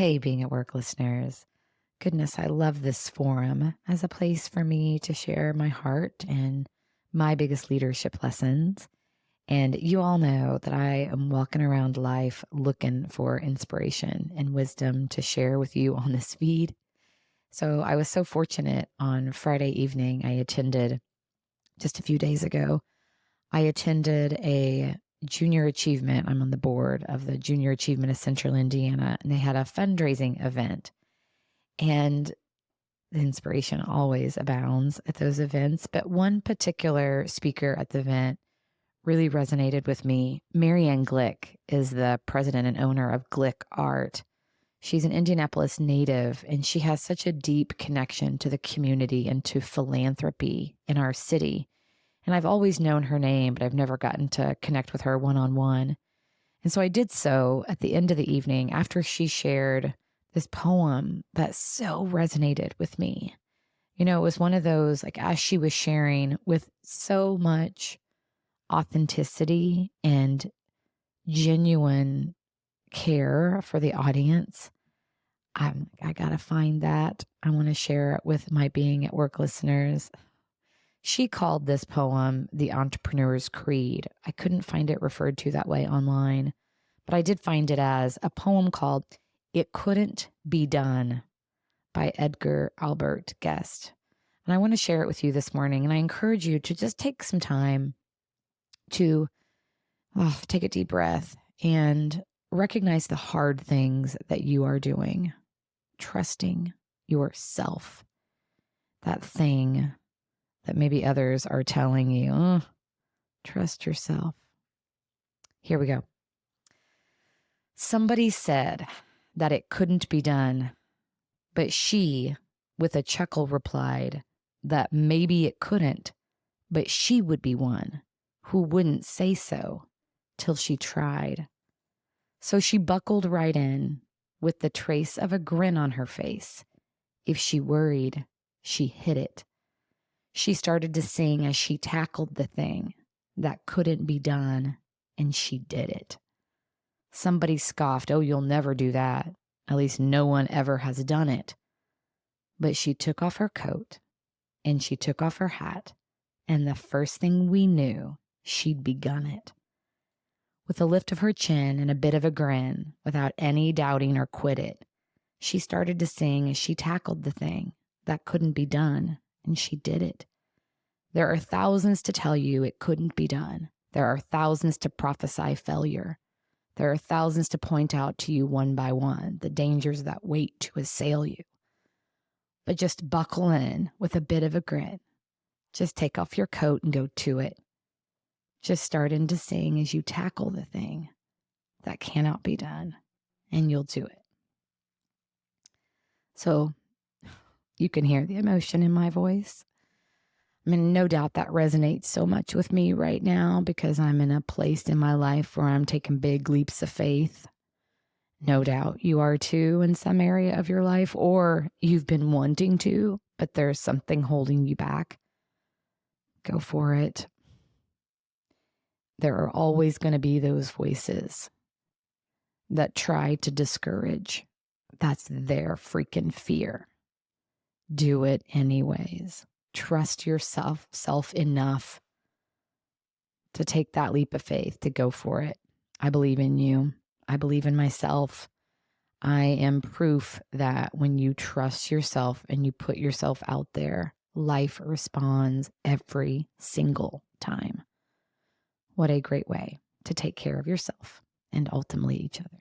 Hey, being at work listeners. Goodness, I love this forum as a place for me to share my heart and my biggest leadership lessons. And you all know that I am walking around life looking for inspiration and wisdom to share with you on this feed. So I was so fortunate on Friday evening, I attended just a few days ago. I attended a junior achievement. I'm on the board of the Junior Achievement of Central Indiana, and they had a fundraising event. And the inspiration always abounds at those events. But one particular speaker at the event really resonated with me. Marianne Glick is the president and owner of Glick Art. She's an Indianapolis native, and she has such a deep connection to the community and to philanthropy in our city. And I've always known her name, but I've never gotten to connect with her one-on-one. And so I did so at the end of the evening after she shared this poem that so resonated with me. You know, it was one of those, like, as she was sharing with so much authenticity and genuine care for the audience. I got to find that. I want to share it with my Being at Work listeners. She called this poem The Entrepreneur's Creed. I couldn't find it referred to that way online, but I did find it as a poem called It Couldn't Be Done by Edgar Albert Guest. And I want to share it with you this morning. And I encourage you to just take some time to take a deep breath and recognize the hard things that you are doing, trusting yourself, that thing that maybe others are telling you, trust yourself. Here we go. Somebody said that it couldn't be done, but she, with a chuckle, replied that maybe it couldn't, but she would be one who wouldn't say so till she tried. So she buckled right in with the trace of a grin on her face. If she worried, she hid it. She started to sing as she tackled the thing that couldn't be done, and she did it. Somebody scoffed, "Oh, you'll never do that. At least no one ever has done it." But she took off her coat, and she took off her hat, and the first thing we knew, she'd begun it. With a lift of her chin and a bit of a grin, without any doubting or quit it, she started to sing as she tackled the thing that couldn't be done, and she did it. There are thousands to tell you it couldn't be done. There are thousands to prophesy failure. There are thousands to point out to you one by one the dangers that wait to assail you. But just buckle in with a bit of a grin. Just take off your coat and go to it. Just start in to sing as you tackle the thing that cannot be done, and you'll do it. So you can hear the emotion in my voice. I mean, no doubt that resonates so much with me right now because I'm in a place in my life where I'm taking big leaps of faith. No doubt you are too in some area of your life, or you've been wanting to, but there's something holding you back. Go for it. There are always going to be those voices that try to discourage. That's their freaking fear. Do it anyways. Trust yourself enough to take that leap of faith, to go for it. I believe in you. I believe in myself. I am proof that when you trust yourself and you put yourself out there, life responds every single time. What a great way to take care of yourself and ultimately each other.